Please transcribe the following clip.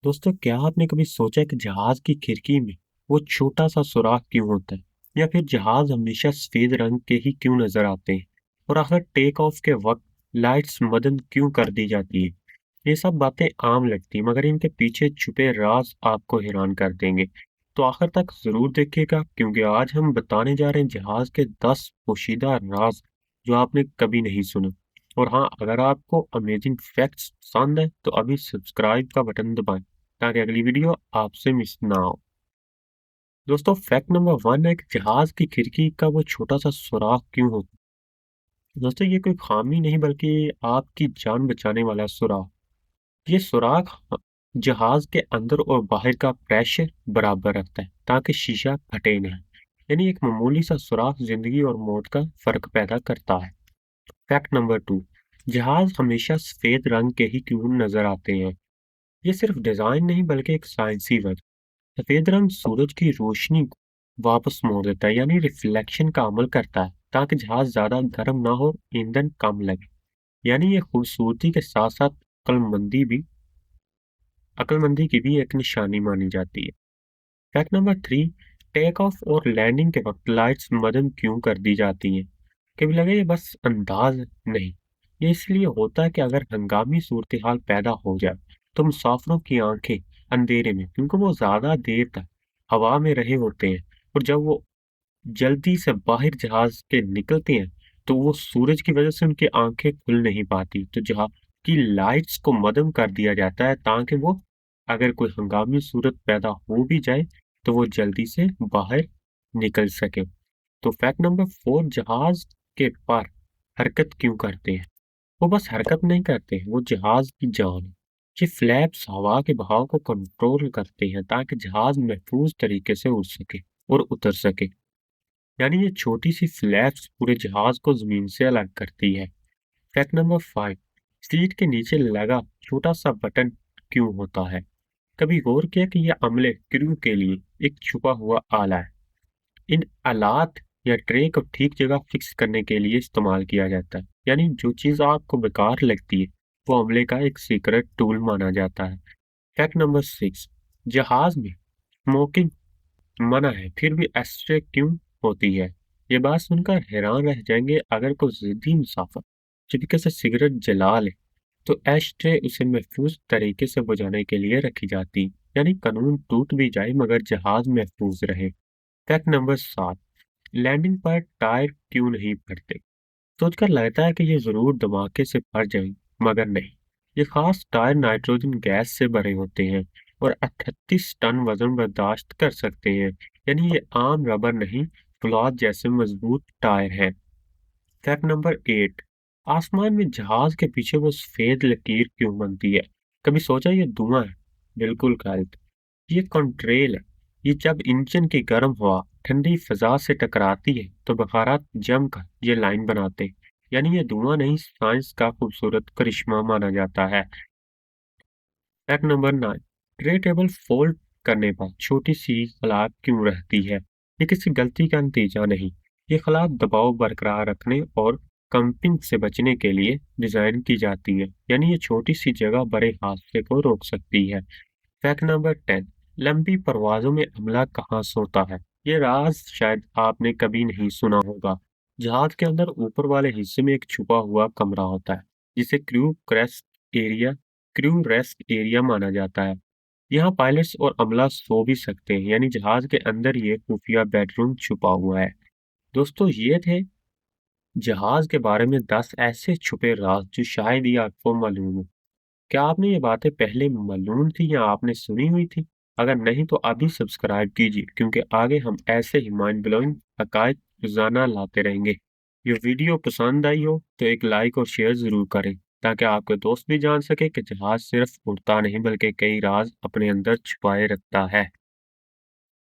दोस्तों, क्या आपने कभी सोचा है कि जहाज की खिड़की में वो छोटा सा सुराख क्यों होता है? या फिर जहाज हमेशा सफेद रंग के ही क्यों नजर आते हैं? और आखिर टेक ऑफ के वक्त लाइट्स मदद क्यों कर दी जाती है? ये सब बातें आम लगती हैं, मगर इनके पीछे छुपे राज आपको हैरान कर देंगे। तो आखिर तक जरूर देखिएगा, क्योंकि आज हम बताने जा रहे हैं जहाज के 10 पोशीदा राज जो आपने कभी नहीं सुने। और हाँ, अगर आपको अमेजिंग फैक्ट्स पसंद है तो अभी सब्सक्राइब का बटन दबाएं ताकि अगली वीडियो आपसे मिस ना हो। दोस्तों, फैक्ट नंबर 1 है कि जहाज की खिड़की का वो छोटा सा सुराख क्यों होता है। दोस्तों, ये कोई खामी नहीं बल्कि आपकी जान बचाने वाला सुराख। ये सुराख जहाज के अंदर और बाहर का प्रेशर बराबर रखता है ताकि शीशा फटे नहीं। यानी एक मामूली सा सुराख जिंदगी और मौत का फर्क पैदा करता है। फैक्ट नंबर 2, जहाज हमेशा सफेद रंग के ही क्यों नजर आते हैं। ये सिर्फ डिजाइन नहीं बल्कि एक साइंसी वजह। सफेद रंग सूरज की रोशनी को वापस मोड़ देता है, यानी रिफ्लेक्शन का अमल करता है ताकि जहाज ज्यादा गर्म ना हो, ईंधन कम लगे। यानी ये खूबसूरती के साथ साथ अक्लमंदी की भी एक निशानी मानी जाती है। फैक्ट नंबर 3, टेक ऑफ और लैंडिंग के वक्त लाइट्स मदद क्यों कर दी जाती हैं। कभी लगे ये बस अंदाज नहीं, ये इसलिए होता है कि अगर हंगामी सूरत हाल पैदा हो जाए तो मुसाफिरों की आंखें अंधेरे में, क्योंकि वो ज्यादा देर तक हवा में रहे होते हैं, और जब वो जल्दी से बाहर जहाज के निकलते हैं तो वो सूरज की वजह से उनकी आंखें खुल नहीं पाती, तो जहाँ की लाइट्स को मदम कर दिया जाता है ताकि वो, अगर कोई हंगामी सूरत पैदा हो भी जाए तो वो जल्दी से बाहर निकल सके। तो फैक्ट नंबर 4, जहाज के पर हरकत क्यों करते हैं। वो बस हरकत नहीं करते, वो जहाज की जान है। ये फ्लैप्स हवा के बहाव को कंट्रोल करते हैं ताकि जहाज महफूज तरीके से उड़ सके और उतर सके। यानी ये छोटी सी फ्लैप्स पूरे जहाज को जमीन से अलग करती है। फैक्ट नंबर 5, सीट के नीचे लगा छोटा सा बटन क्यों होता है। कभी गौर किया कि यह अमले क्रू के लिए एक छुपा हुआ आला है। इन आलात या ट्रे को ठीक जगह फिक्स करने के लिए इस्तेमाल किया जाता है। यानी जो चीज आपको बेकार लगती है वो अमले का एक सीक्रेट टूल माना जाता है। फैक्ट नंबर 6, जहाज में स्मोकिंग मना है फिर भी एस्ट्रे क्यों होती है। ये बात सुनकर हैरान रह जाएंगे। अगर कोई जिद्दी मुसाफिर चुपके से सिगरेट जला ले तो एस्ट्रे उसे महफूज तरीके से बुझाने के लिए रखी जाती, यानी कानून टूट भी जाए मगर जहाज महफूज रहे। फैक्ट नंबर 7, लैंडिंग पर टायर क्यों नहीं फटते। सोचकर लगता है कि ये जरूर धमाके से फट जाएंगे, मगर नहीं। ये खास टायर नाइट्रोजन गैस से भरे होते हैं और 38 टन वजन बर्दाश्त कर सकते हैं। यानी ये आम रबर नहीं, फौलाद जैसे मजबूत टायर है। फैक्ट नंबर 8, आसमान में जहाज के पीछे वो सफेद लकीर क्यों बनती है। कभी सोचा ये धुआं है। बिल्कुल गलत, ये कॉन्ट्रेल है। ये जब इंजन की गर्म हवा ठंडी फजा से टकराती है तो बखारात जमकर ये लाइन बनाते हैं। यानी ये धुआं नहीं, साइंस का खूबसूरत करिश्मा माना जाता है। Fact number 9, tray table fold करने पर छोटी सी खलाक क्यों रहती है। ये किसी गलती का नतीजा नहीं, ये खलाक दबाव बरकरार रखने और कंपिंग से बचने के लिए डिजाइन की जाती है। यानी ये छोटी सी जगह बड़े हादसे को रोक सकती है। फैक्ट नंबर 10, लंबी परवाजों में अमला कहाँ सोता है। ये राज शायद आपने कभी नहीं सुना होगा। जहाज के अंदर ऊपर वाले हिस्से में एक छुपा हुआ कमरा होता है जिसे एरिया क्रू रेस्ट एरिया माना जाता है। यहाँ पायलट्स और अमला सो भी सकते हैं, यानी जहाज के अंदर ये खुफिया बेडरूम छुपा हुआ है। दोस्तों, ये थे जहाज के बारे में 10 ऐसे छुपे राज जो शायद ही आपको मालूम हो। क्या आपने ये बातें पहले मालूम थी या आपने सुनी हुई थी? अगर नहीं तो अभी सब्सक्राइब कीजिए, क्योंकि आगे हम ऐसे ही माइंड ब्लोइंग हकायत रोजाना लाते रहेंगे। ये वीडियो पसंद आई हो तो एक लाइक और शेयर जरूर करें ताकि आपके दोस्त भी जान सके कि जहाज सिर्फ उड़ता नहीं बल्कि कई राज अपने अंदर छुपाए रखता है।